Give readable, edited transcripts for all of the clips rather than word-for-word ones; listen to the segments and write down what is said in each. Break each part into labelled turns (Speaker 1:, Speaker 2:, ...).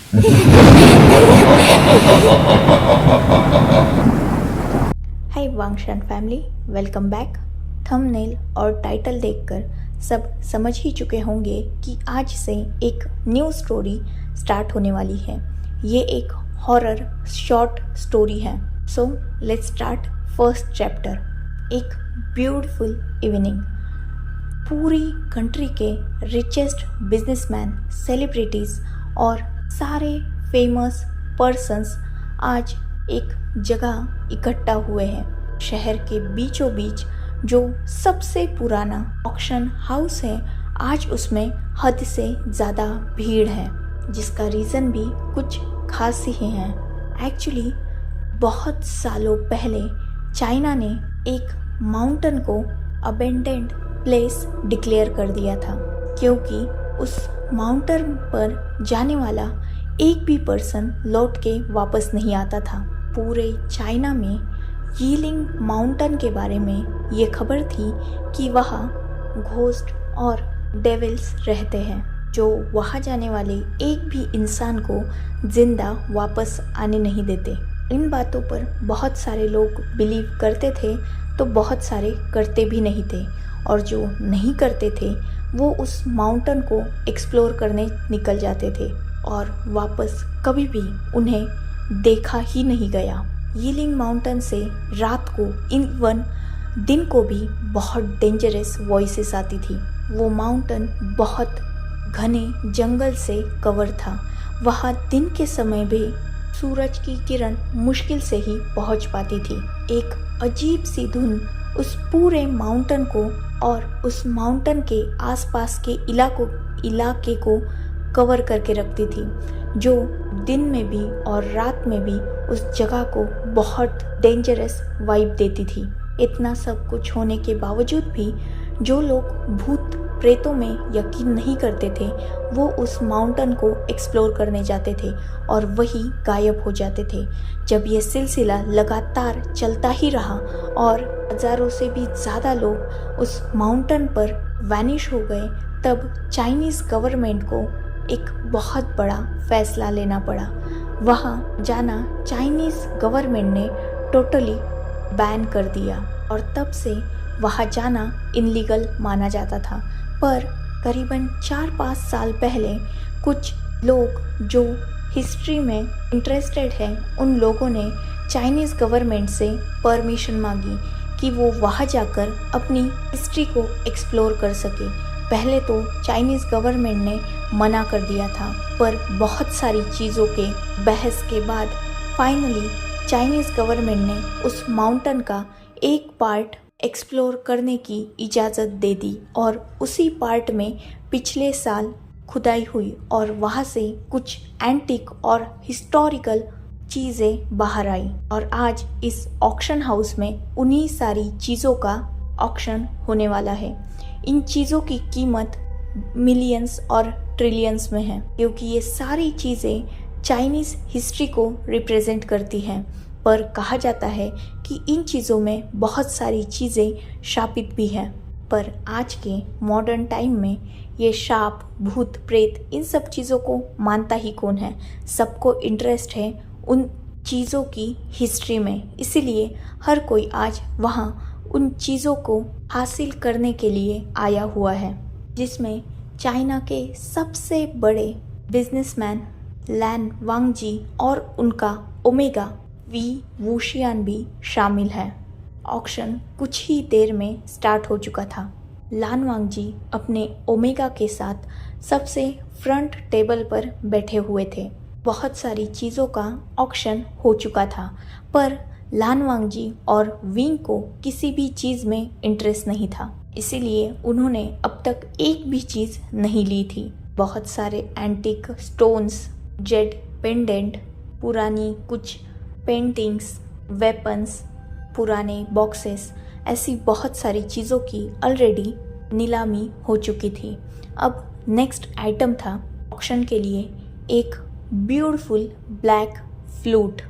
Speaker 1: हाय वांगशान family, welcome back. Thumbnail और title देखकर सब समझ ही चुके होंगे कि आज से एक न्यू स्टोरी स्टार्ट होने वाली है। ये एक हॉरर शॉर्ट स्टोरी है। So let's start first chapter. एक ब्यूटीफुल इवनिंग। पूरी कंट्री के रिचेस्ट बिजनेसमैन, सेलिब्रिटीज़ और सारे फेमस पर्सन्स आज एक जगह इकट्ठा हुए हैं। शहर के बीचों बीच जो सबसे पुराना ऑक्शन हाउस है, आज उसमें हद से ज़्यादा भीड़ है, जिसका रीज़न भी कुछ खास ही है। एक्चुअली बहुत सालों पहले चाइना ने एक माउंटेन को अबेंडेंड प्लेस डिक्लेयर कर दिया था, क्योंकि उस माउंटेन पर जाने वाला एक भी पर्सन लौट के वापस नहीं आता था। पूरे चाइना में यीलिंग माउंटेन के बारे में ये खबर थी कि वहाँ घोस्ट और डेविल्स रहते हैं, जो वहाँ जाने वाले एक भी इंसान को जिंदा वापस आने नहीं देते। इन बातों पर बहुत सारे लोग बिलीव करते थे, तो बहुत सारे करते भी नहीं थे, और जो नहीं करते थे वो उस माउंटेन को एक्सप्लोर करने निकल जाते थे और वापस कभी भी उन्हें देखा ही नहीं गया। यीलिंग माउंटेन से रात को, इवन दिन को भी बहुत डेंजरस वॉइसेस आती थी। वो माउंटेन बहुत घने जंगल से कवर था। वहाँ दिन के समय भी सूरज की किरण मुश्किल से ही पहुँच पाती थी। एक अजीब सी धुन उस पूरे माउंटेन को और उस माउंटेन के आसपास के इलाके को कवर करके रखती थी, जो दिन में भी और रात में भी उस जगह को बहुत डेंजरस वाइब देती थी। इतना सब कुछ होने के बावजूद भी जो लोग भूत प्रेतों में यकीन नहीं करते थे, वो उस माउंटेन को एक्सप्लोर करने जाते थे और वही गायब हो जाते थे। जब ये सिलसिला लगातार चलता ही रहा और हज़ारों से भी ज़्यादा लोग उस माउंटेन पर वैनिश हो गए, तब चाइनीज़ गवर्नमेंट को एक बहुत बड़ा फैसला लेना पड़ा। वहाँ जाना चाइनीज़ गवर्नमेंट ने टोटली बैन कर दिया और तब से वहाँ जाना इनलीगल माना जाता था। पर करीबन 4-5 साल पहले कुछ लोग जो हिस्ट्री में इंटरेस्टेड हैं, उन लोगों ने चाइनीज़ गवर्नमेंट से परमिशन मांगी कि वो वहाँ जाकर अपनी हिस्ट्री को एक्सप्लोर कर सके। पहले तो चाइनीज़ गवर्नमेंट ने मना कर दिया था, पर बहुत सारी चीज़ों के बहस के बाद फाइनली चाइनीज़ गवर्नमेंट ने उस माउंटेन का एक पार्ट एक्सप्लोर करने की इजाज़त दे दी और उसी पार्ट में पिछले साल खुदाई हुई और वहाँ से कुछ एंटीक और हिस्टोरिकल चीज़ें बाहर आई और आज इस ऑक्शन हाउस में उन्हीं सारी चीज़ों का ऑक्शन होने वाला है। इन चीज़ों की कीमत मिलियंस और ट्रिलियंस में है, क्योंकि ये सारी चीज़ें चाइनीज़ हिस्ट्री को रिप्रेजेंट करती हैं। पर कहा जाता है कि इन चीज़ों में बहुत सारी चीज़ें शापित भी हैं। पर आज के मॉडर्न टाइम में ये शाप, भूत, प्रेत, इन सब चीज़ों को मानता ही कौन है। सबको इंटरेस्ट है उन चीज़ों की हिस्ट्री में, इसीलिए हर कोई आज वहाँ उन चीज़ों को हासिल करने के लिए आया हुआ है, जिसमें चाइना के सबसे बड़े बिजनेसमैन लैन वांगजी और उनका ओमेगा वी वूशियान भी शामिल है। ऑक्शन कुछ ही देर में स्टार्ट हो चुका था। लान वांगजी अपने ओमेगा के साथ सबसे फ्रंट टेबल पर बैठे हुए थे। बहुत सारी चीज़ों का ऑक्शन हो चुका था, पर लान वांगजी और विंग को किसी भी चीज़ में इंटरेस्ट नहीं था, इसीलिए उन्होंने अब तक एक भी चीज़ नहीं ली थी। बहुत सारे एंटीक स्टोन्स, जेड पेंडेंट, पुरानी कुछ पेंटिंग्स, वेपन्स, पुराने बॉक्सेस, ऐसी बहुत सारी चीज़ों की ऑलरेडी नीलामी हो चुकी थी। अब नेक्स्ट आइटम था ऑक्शन के लिए एक ब्यूटीफुल ब्लैक फ्लूट।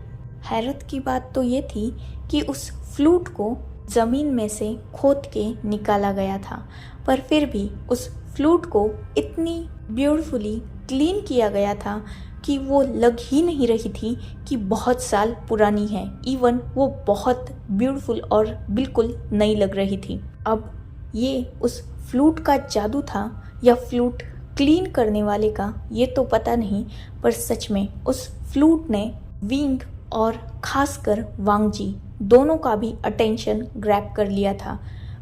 Speaker 1: हैरत की बात तो ये थी कि उस फ्लूट को ज़मीन में से खोद के निकाला गया था, पर फिर भी उस फ्लूट को इतनी ब्यूटीफुली क्लीन किया गया था कि वो लग ही नहीं रही थी कि बहुत साल पुरानी है। इवन वो बहुत ब्यूटीफुल और बिल्कुल नई लग रही थी। अब ये उस फ्लूट का जादू था या फ्लूट क्लीन करने वाले का, ये तो पता नहीं, पर सच में उस फ्लूट ने विंग और खासकर वांगजी दोनों का भी अटेंशन ग्रैब कर लिया था।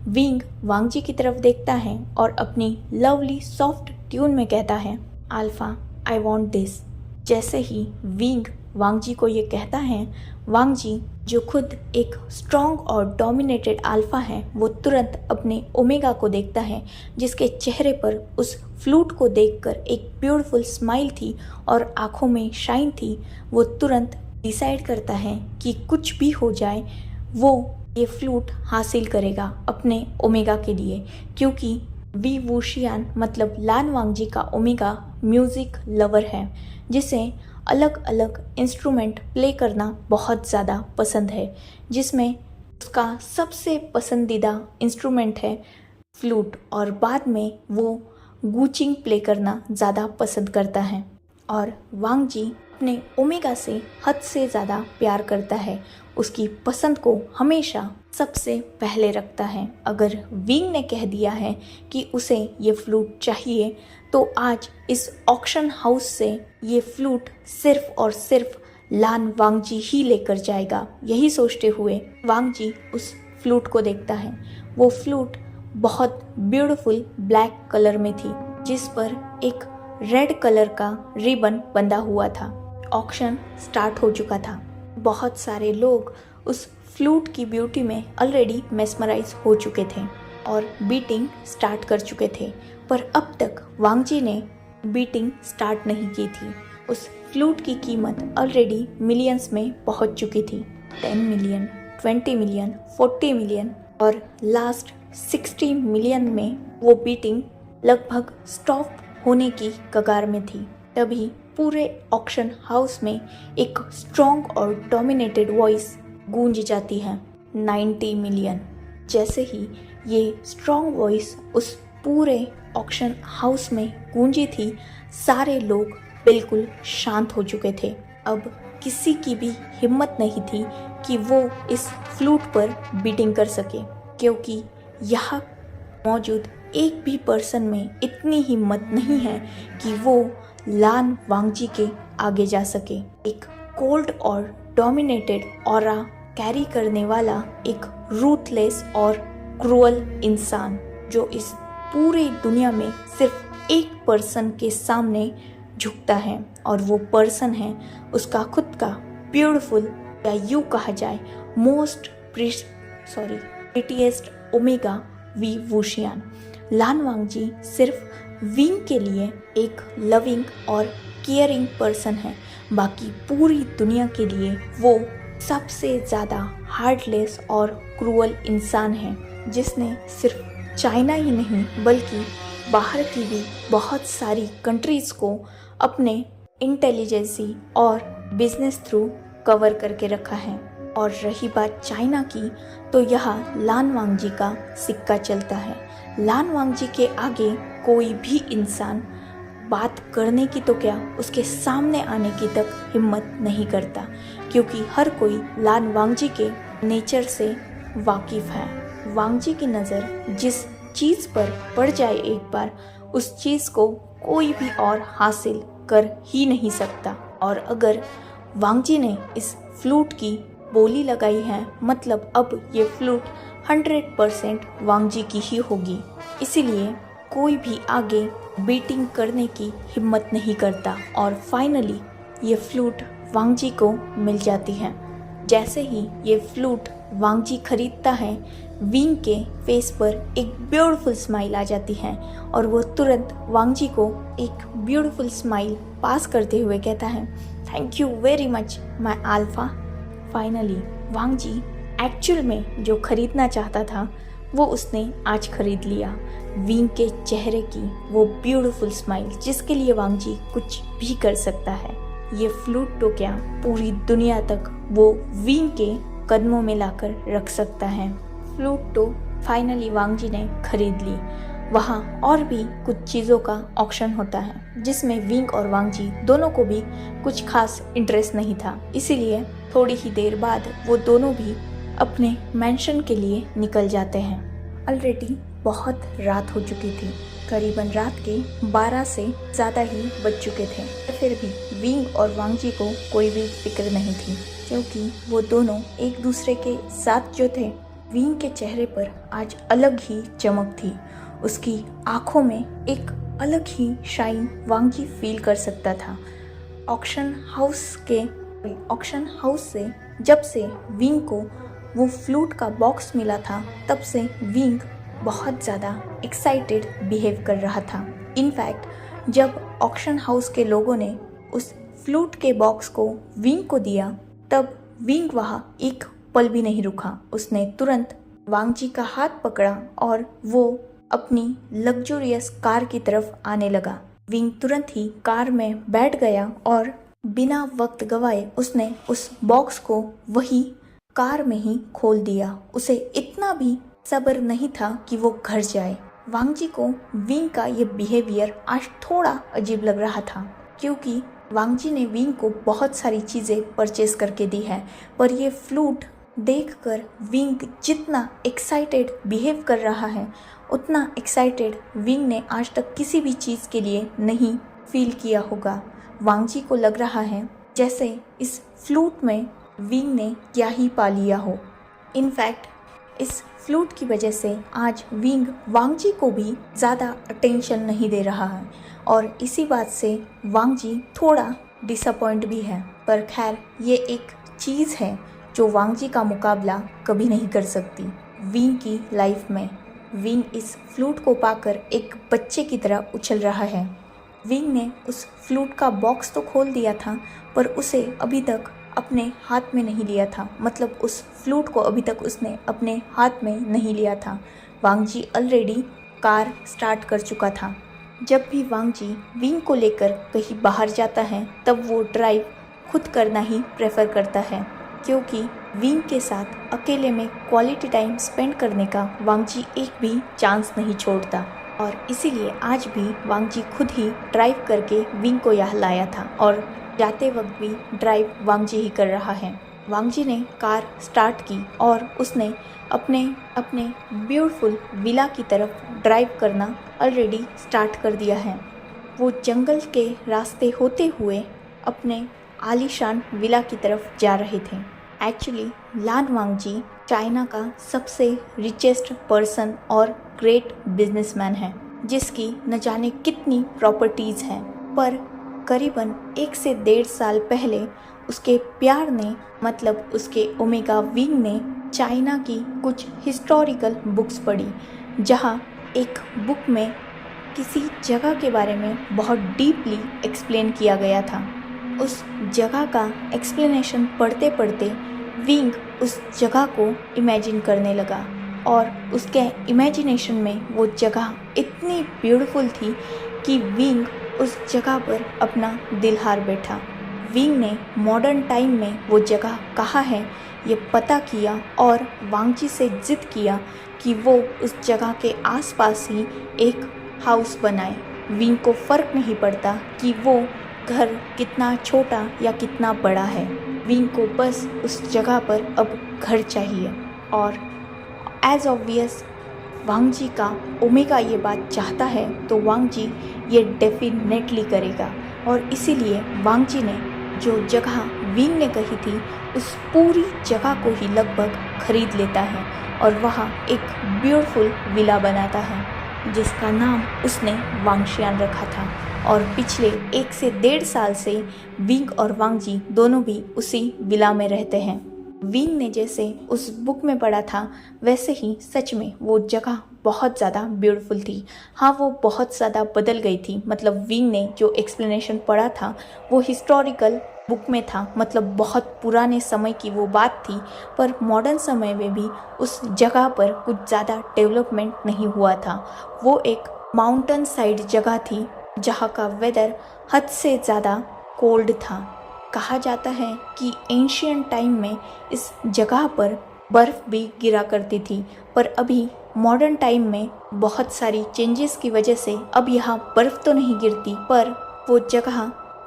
Speaker 1: विंग वांगजी की तरफ देखता है और अपनी लवली सॉफ्ट ट्यून में कहता है, अल्फा आई वांट दिस। जैसे ही विंग वांगजी को ये कहता है, वांगजी जो खुद एक स्ट्रॉन्ग और डोमिनेटेड अल्फा है, वो तुरंत अपने ओमेगा को देखता है, जिसके चेहरे पर उस फ्लूट को देखकर एक ब्यूटीफुल स्माइल थी और आंखों में शाइन थी। वो तुरंत डिसाइड करता है कि कुछ भी हो जाए वो ये फ्लूट हासिल करेगा अपने ओमेगा के लिए, क्योंकि वी वूशियान मतलब लान वांगजी का ओमेगा म्यूज़िक लवर है, जिसे अलग अलग इंस्ट्रूमेंट प्ले करना बहुत ज़्यादा पसंद है, जिसमें उसका सबसे पसंदीदा इंस्ट्रूमेंट है फ्लूट, और बाद में वो गूचिंग प्ले करना ज़्यादा पसंद करता है। और वांगजी अपने ओमेगा से हद से ज़्यादा प्यार करता है, उसकी पसंद को हमेशा सबसे पहले रखता है। अगर विंग ने कह दिया है कि उसे ये फ्लूट चाहिए, तो आज इस ऑक्शन हाउस से ये फ्लूट सिर्फ और सिर्फ लान वांगजी ही लेकर जाएगा। यही सोचते हुए वांगजी उस फ्लूट को देखता है। वो फ्लूट बहुत ब्यूटीफुल ब्लैक कलर में थी, जिस पर एक रेड कलर का रिबन बंधा हुआ था। ऑक्शन स्टार्ट हो चुका था। बहुत सारे लोग उस फ्लूट की ब्यूटी में ऑलरेडी मेस्मराइज हो चुके थे और बीटिंग स्टार्ट कर चुके थे, पर अब तक वांगजी ने बीटिंग स्टार्ट नहीं की थी। उस फ्लूट की कीमत ऑलरेडी मिलियंस में पहुंच चुकी थी। 10 मिलियन, 20 मिलियन, 40 मिलियन और लास्ट 60 मिलियन में वो बीटिंग लगभग स्टॉप होने की कगार में थी। तभी पूरे ऑक्शन हाउस में एक स्ट्रॉन्ग और डोमिनेटेड वॉइस गूंज जाती है, 90 मिलियन। जैसे ही ये स्ट्रॉन्ग वॉइस उस पूरे ऑक्शन हाउस में गूंजी थी, सारे लोग बिल्कुल शांत हो चुके थे। अब किसी की भी हिम्मत नहीं थी कि वो इस फ्लूट पर बीटिंग कर सके, क्योंकि यहाँ मौजूद एक भी पर्सन में इतनी हिम्मत नहीं है कि वो लान वांगजी के आगे जा सके। एक कोल्ड और डोमिनेटेड ऑरा कैरी करने वाला एक रूथलेस और क्रूअल इंसान, जो इस पूरी दुनिया में सिर्फ एक पर्सन के सामने झुकता है, और वो पर्सन है उसका खुद का ब्यूटीफुल, या यूँ कहा जाए मोस्ट प्रिटीएस्ट ओमेगा वी वूशियान। लान वांगजी सिर्फ विंग के लिए एक लविंग और केयरिंग पर्सन है, बाकी पूरी दुनिया के लिए वो सबसे ज़्यादा हार्टलेस और क्रूअल इंसान है, जिसने सिर्फ चाइना ही नहीं बल्कि बाहर की भी बहुत सारी कंट्रीज़ को अपने इंटेलिजेंसी और बिजनेस थ्रू कवर करके रखा है। और रही बात चाइना की, तो यहाँ लान वांगजी का सिक्का चलता है। लान वांगजी के आगे कोई भी इंसान बात करने की तो क्या, उसके सामने आने की तक हिम्मत नहीं करता, क्योंकि हर कोई लान वांगजी के नेचर से वाकिफ़ है। वांगजी की नज़र जिस चीज़ पर पड़ जाए एक बार, उस चीज़ को कोई भी और हासिल कर ही नहीं सकता। और अगर वांगजी ने इस फ्लूट की बोली लगाई है, मतलब अब ये फ्लूट 100% वांगजी की ही होगी। इसीलिए कोई भी आगे बीटिंग करने की हिम्मत नहीं करता, और फाइनली ये फ्लूट वांगजी को मिल जाती है। जैसे ही ये फ्लूट वांगजी खरीदता है, विंग के फेस पर एक ब्यूटीफुल स्माइल आ जाती है, और वो तुरंत वांगजी को एक ब्यूटीफुल स्माइल पास करते हुए कहता है, thank you very much my alpha. Finally वांगजी एक्चुअल में जो खरीदना चाहता था वो उसने आज खरीद लिया। विंग के चेहरे की वो ब्यूटीफुल स्माइल, जिसके लिए वांगजी कुछ भी कर सकता है। ये फ्लूट तो क्या, पूरी दुनिया तक वो विंग के कदमों में लाकर रख सकता है। फ्लूट तो फाइनली वांगजी ने खरीद ली। वहाँ और भी कुछ चीज़ों का ऑक्शन होता है जिसमें विंग और वांग जी दोनों को भी कुछ खास इंटरेस्ट नहीं था। इसीलिए थोड़ी ही देर बाद वो दोनों भी अपने मैंशन के लिए निकल जाते हैं। ऑलरेडी बहुत रात हो चुकी थी, करीबन रात के 12 से ज़्यादा ही बज चुके थे। फिर भी विंग और वांग जी को कोई भी फिक्र नहीं थी, क्योंकि वो दोनों एक दूसरे के साथ जो थे। विंग के चेहरे पर आज अलग ही चमक थी, उसकी आंखों में एक अलग ही शाइन वांग जी फील कर सकता था। ऑक्शन हाउस से जब से विंग को वो फ्लूट का बॉक्स मिला था, तब से विंग बहुत ज़्यादा एक्साइटेड बिहेव कर रहा था। इनफैक्ट जब ऑक्शन हाउस के लोगों ने उस फ्लूट के बॉक्स को विंग को दिया, तब विंग वहाँ एक पल भी नहीं रुका। उसने तुरंत वांग जी का हाथ पकड़ा और वो अपनी लग्जूरियस कार की तरफ आने लगा। विंग तुरंत ही कार में बैठ गया और बिना वक्त गवाए उसने उस बॉक्स को वही कार में ही खोल दिया। उसे इतना भी सब्र नहीं था कि वो घर जाए। वांग जी को विंग का ये बिहेवियर आज थोड़ा अजीब लग रहा था, क्योंकि वांग जी ने विंग को बहुत सारी चीज़ें परचेस करके दी है, पर ये फ्लूट देखकर विंग जितना एक्साइटेड बिहेव कर रहा है, उतना एक्साइटेड विंग ने आज तक किसी भी चीज़ के लिए नहीं फील किया होगा। वांग जी को लग रहा है जैसे इस फ्लूट में विंग ने क्या ही पा लिया हो। इनफैक्ट इस फ्लूट की वजह से आज विंग वांग जी को भी ज़्यादा अटेंशन नहीं दे रहा है, और इसी बात से वांग जी थोड़ा डिसअपॉइंट भी है। पर खैर, ये एक चीज़ है जो वांग जी का मुकाबला कभी नहीं कर सकती विंग की लाइफ में। विंग इस फ्लूट को पाकर एक बच्चे की तरह उछल रहा है। विंग ने उस फ्लूट का बॉक्स तो खोल दिया था, पर उसे अभी तक अपने हाथ में नहीं लिया था, मतलब उस फ्लूट को अभी तक उसने अपने हाथ में नहीं लिया था। वांग जी ऑलरेडी कार स्टार्ट कर चुका था। जब भी वांग जी विंग को लेकर कहीं बाहर जाता है, तब वो ड्राइव खुद करना ही प्रेफर करता है, क्योंकि विंग के साथ अकेले में क्वालिटी टाइम स्पेंड करने का वांग जी एक भी चांस नहीं छोड़ता। और इसीलिए आज भी वांग जी खुद ही ड्राइव करके विंग को यहाँ लाया था, और जाते वक्त भी ड्राइव वांग जी ही कर रहा है। वांग जी ने कार स्टार्ट की और उसने अपने ब्यूटीफुल विला की तरफ ड्राइव करना ऑलरेडी स्टार्ट कर दिया है। वो जंगल के रास्ते होते हुए अपने आलीशान विला की तरफ जा रहे थे। एक्चुअली लान वांग जी चाइना का सबसे रिचेस्ट पर्सन और ग्रेट बिजनेसमैन है, जिसकी न जाने कितनी प्रॉपर्टीज़ हैं, पर करीबन 1 से 1.5 साल पहले उसके प्यार ने, मतलब उसके ओमेगा विंग ने, चाइना की कुछ हिस्टोरिकल बुक्स पढ़ी, जहाँ एक बुक में किसी जगह के बारे में बहुत डीपली एक्सप्लेन किया गया था। उस जगह का एक्सप्लेनेशन पढ़ते पढ़ते विंग उस जगह को इमेजिन करने लगा, और उसके इमेजिनेशन में वो जगह इतनी ब्यूटीफुल थी कि विंग उस जगह पर अपना दिल हार बैठा। विंग ने मॉडर्न टाइम में वो जगह कहाँ है ये पता किया, और वांग जी से जिद किया कि वो उस जगह के आसपास ही एक हाउस बनाए। विंग को फ़र्क नहीं पड़ता कि वो घर कितना छोटा या कितना बड़ा है, विंग को बस उस जगह पर अब घर चाहिए। और एज ऑब्वियस वांग जी का ओमेगा ये बात चाहता है, तो वांग जी ये डेफिनेटली करेगा, और इसीलिए वांग जी ने जो जगह विंग ने कही थी उस पूरी जगह को ही लगभग खरीद लेता है, और वहाँ एक ब्यूटीफुल विला बनाता है जिसका नाम उसने वांगशियान रखा था। और पिछले 1 से 1.5 साल से विंग और वांग जी दोनों भी उसी विला में रहते हैं। विंग ने जैसे उस बुक में पढ़ा था, वैसे ही सच में वो जगह बहुत ज़्यादा ब्यूटीफुल थी। हाँ, वो बहुत ज़्यादा बदल गई थी, मतलब विंग ने जो एक्सप्लेनेशन पढ़ा था वो हिस्टोरिकल बुक में था, मतलब बहुत पुराने समय की वो बात थी, पर मॉडर्न समय में भी उस जगह पर कुछ ज़्यादा डेवलपमेंट नहीं हुआ था। वो एक माउंटेन साइड जगह थी जहाँ का वेदर हद से ज़्यादा कोल्ड था। कहा जाता है कि एंशियंट टाइम में इस जगह पर बर्फ़ भी गिरा करती थी, पर अभी मॉडर्न टाइम में बहुत सारी चेंजेस की वजह से अब यहाँ बर्फ़ तो नहीं गिरती, पर वो जगह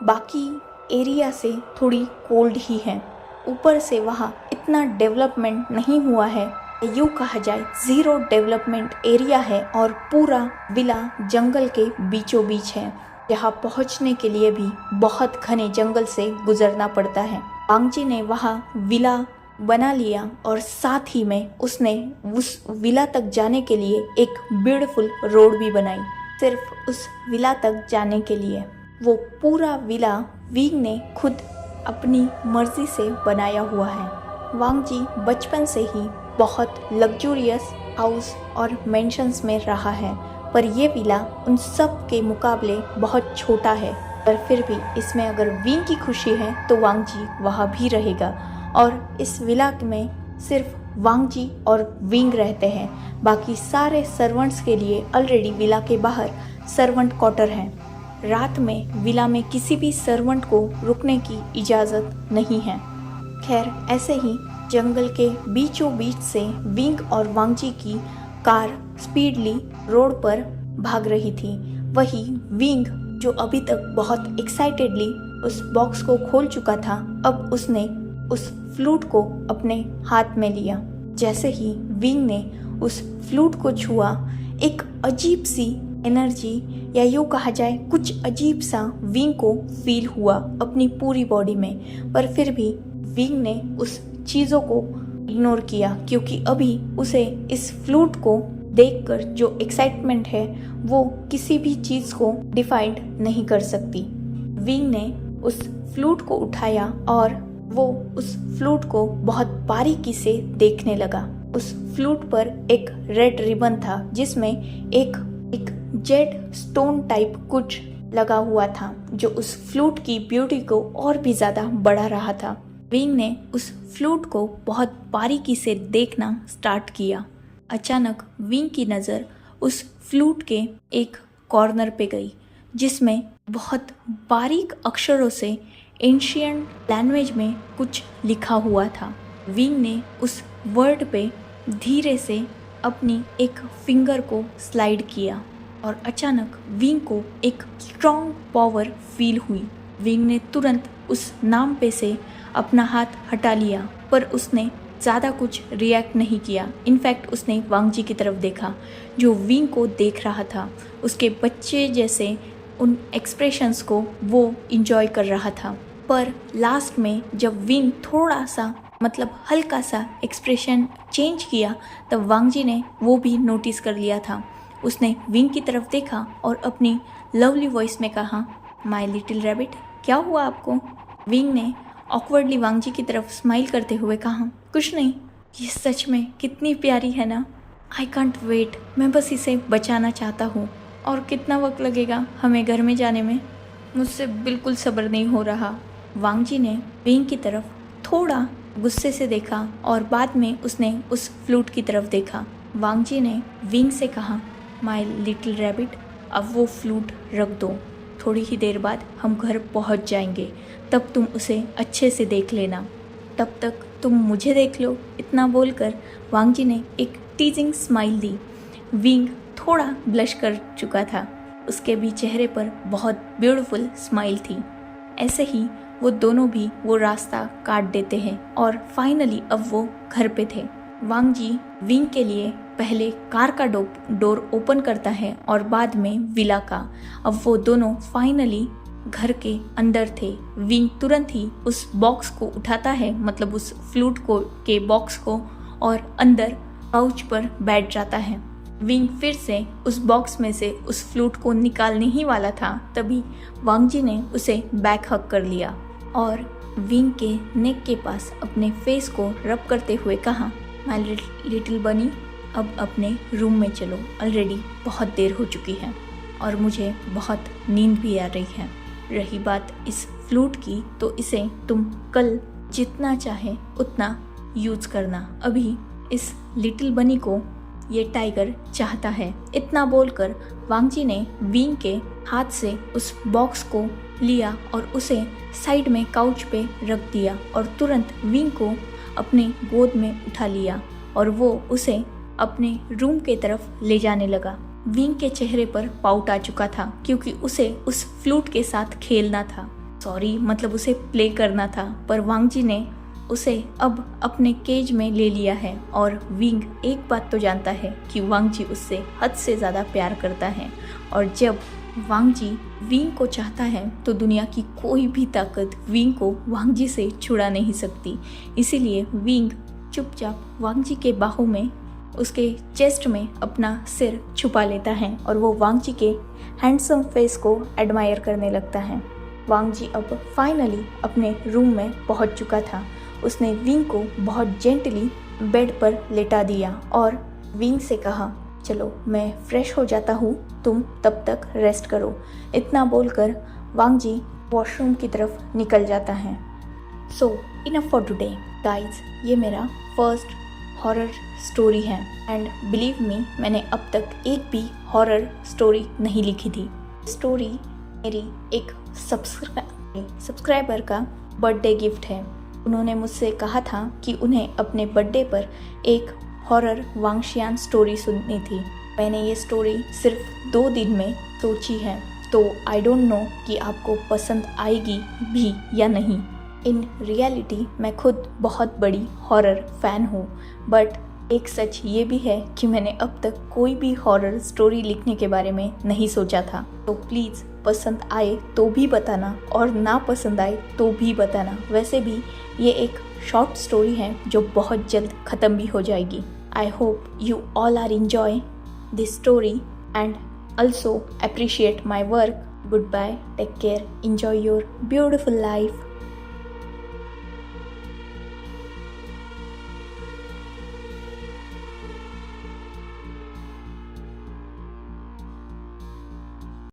Speaker 1: बाकी एरिया से थोड़ी कोल्ड ही है। ऊपर से वहाँ इतना डेवलपमेंट नहीं हुआ है, यूँ कहा जाए ज़ीरो डेवलपमेंट एरिया है और पूरा विला जंगल के बीचों बीच है। यहाँ पहुँचने के लिए भी बहुत घने जंगल से गुजरना पड़ता है। वांग जी ने वहाँ विला बना लिया और साथ ही में उसने उस विला तक जाने के लिए एक ब्यूटीफुल रोड भी बनाई, सिर्फ उस विला तक जाने के लिए। वो पूरा विला विंग ने खुद अपनी मर्जी से बनाया हुआ है। वांग जी बचपन से ही बहुत लग्जूरियस हाउस और मेंशंस में रहा है, पर ये विला उन सब के मुकाबले बहुत छोटा है। पर फिर भी इसमें अगर विंग की खुशी है तो वांग जी वहाँ भी रहेगा और इस विला में सिर्फ वांग जी और विंग रहते हैं। बाकी सारे सर्वेंट्स के लिए ऑलरेडी विला के बाहर सर्वेंट क्वार्टर है। रात में विला में किसी भी सर्वेंट को रुकने की इजाज़त नहीं है। खैर, ऐसे ही जंगल के बीचों बीच से विंग और वांग जी की कार स्पीडली रोड पर भाग रही थी। वही विंग, जो अभी तक बहुत एक्साइटेडली उस बॉक्स को खोल चुका था, अब उसने उस फ्लूट को अपने हाथ में लिया। जैसे ही विंग ने उस फ्लूट को छुआ, एक अजीब सी एनर्जी, या यूँ कहा जाए कुछ अजीब सा विंग को फील हुआ अपनी पूरी बॉडी में। पर फिर भी विंग ने उस चीज़ों को इग्नोर किया, क्योंकि अभी उसे इस फ्लूट को देखकर जो एक्साइटमेंट है वो किसी भी चीज़ को डिफाइंड नहीं कर सकती। विंग ने उस फ्लूट को उठाया और वो उस फ्लूट को बहुत बारीकी से देखने लगा। उस फ्लूट पर एक रेड रिबन था जिसमें एक जेड स्टोन टाइप कुछ लगा हुआ था, जो उस फ्लूट की ब्यूटी को और भी ज़्यादा बढ़ा रहा था। विंग ने उस फ्लूट को बहुत बारीकी से देखना स्टार्ट किया। अचानक विंग की नज़र उस फ्लूट के एक कॉर्नर पे गई, जिसमें बहुत बारीक अक्षरों से एंशिएंट लैंग्वेज में कुछ लिखा हुआ था। विंग ने उस वर्ड पे धीरे से अपनी एक फिंगर को स्लाइड किया और अचानक विंग को एक स्ट्रॉन्ग पावर फील हुई। विंग ने तुरंत उस नाम पे से अपना हाथ हटा लिया, पर उसने ज़्यादा कुछ रिएक्ट नहीं किया। इनफैक्ट उसने वांग जी की तरफ देखा, जो विंग को देख रहा था। उसके बच्चे जैसे उन एक्सप्रेशंस को वो इंजॉय कर रहा था। पर लास्ट में जब विंग थोड़ा सा हल्का सा एक्सप्रेशन चेंज किया, तब वांग जी ने वो भी नोटिस कर लिया था। उसने विंग की तरफ देखा और अपनी लवली वॉइस में कहा, माय लिटिल रैबिट, क्या हुआ आपको? विंग ने ऑकवर्डली वांग जी की तरफ स्माइल करते हुए कहा, कुछ नहीं, ये सच में कितनी प्यारी है ना। आई कांट वेट, मैं बस इसे बचाना चाहता हूँ। और कितना वक्त लगेगा हमें घर में जाने में? मुझसे बिल्कुल सब्र नहीं हो रहा। वांग जी ने विंग की तरफ थोड़ा गुस्से से देखा और बाद में उसने उस फ्लूट की तरफ देखा। वांग जी ने विंग से कहा, माय लिटिल रैबिट, अब वो फ्लूट रख दो, थोड़ी ही देर बाद हम घर पहुंच जाएंगे, तब तुम उसे अच्छे से देख लेना, तब तक तुम मुझे देख लो। इतना बोलकर वांग जी ने एक टीजिंग स्माइल दी। विंग थोड़ा ब्लश कर चुका था, उसके भी चेहरे पर बहुत ब्यूटीफुल स्माइल थी। ऐसे ही वो दोनों भी वो रास्ता काट देते हैं और फाइनली अब वो घर पे थे। वांग जी विंग के लिए पहले कार का डोर ओपन करता है और बाद में विला का। अब वो दोनों फाइनली घर के अंदर थे। विंग तुरंत ही उस बॉक्स को उठाता है, उस फ्लूट के बॉक्स को, और अंदर पाउच पर बैठ जाता है। विंग फिर से उस बॉक्स में से उस फ्लूट को निकालने ही वाला था, तभी वांग जी ने उसे बैक हग कर लिया और विंग के नेक के पास अपने फेस को रब करते हुए कहा, माय लिटिल बनी, अब अपने रूम में चलो, ऑलरेडी बहुत देर हो चुकी है और मुझे बहुत नींद भी आ रही है। रही बात इस फ्लूट की, तो इसे तुम कल जितना चाहे उतना यूज़ करना, अभी इस लिटिल बनी को ये टाइगर चाहता है। इतना बोलकर वांग जी ने विंग के हाथ से उस बॉक्स को लिया और उसे साइड में काउच पे रख दिया और तुरंत विंग को अपने गोद में उठा लिया और वो उसे अपने रूम के तरफ ले जाने लगा। विंग के चेहरे पर पाउट आ चुका था क्योंकि उसे उस फ्लूट के साथ खेलना था, मतलब उसे प्ले करना था, पर वांग जी ने उसे अब अपने केज में ले लिया है। और विंग एक बात तो जानता है कि वांग जी उससे हद से ज़्यादा प्यार करता है और जब वांग जी विंग को चाहता है तो दुनिया की कोई भी ताकत विंग को वांग जी से छुड़ा नहीं सकती। इसीलिए विंग चुपचाप वांग जी के बाहों में, उसके चेस्ट में अपना सिर छुपा लेता है और वो वांग जी के हैंडसम फेस को एडमायर करने लगता है। वांग जी अब फाइनली अपने रूम में पहुंच चुका था। उसने विंग को बहुत जेंटली बेड पर लेटा दिया और विंग से कहा, चलो मैं फ्रेश हो जाता हूँ, तुम तब तक रेस्ट करो। इतना बोलकर वांग जी वॉशरूम की तरफ निकल जाता है। सो इनफ फॉर टुडे गाइज, ये मेरा फर्स्ट हॉरर स्टोरी है एंड बिलीव मी, मैंने अब तक एक भी हॉरर स्टोरी नहीं लिखी थी। स्टोरी मेरी एक सब्सक्राइबर का बर्थडे गिफ्ट है। उन्होंने मुझसे कहा था कि उन्हें अपने बर्थडे पर एक हॉरर वांगशियान स्टोरी सुननी थी। मैंने ये स्टोरी सिर्फ 2 दिन में सोची है, तो आई डोंट नो कि आपको पसंद आएगी भी या नहीं। इन रियलिटी मैं खुद बहुत बड़ी हॉरर फैन हूँ, बट एक सच ये भी है कि मैंने अब तक कोई भी हॉरर स्टोरी लिखने के बारे में नहीं सोचा था। तो प्लीज़ पसंद आए तो भी बताना और ना पसंद आए तो भी बताना। वैसे भी ये एक शॉर्ट स्टोरी है जो बहुत जल्द ख़त्म भी हो जाएगी। I hope you all are enjoy this story and also appreciate my work. Goodbye, take care, enjoy your beautiful life.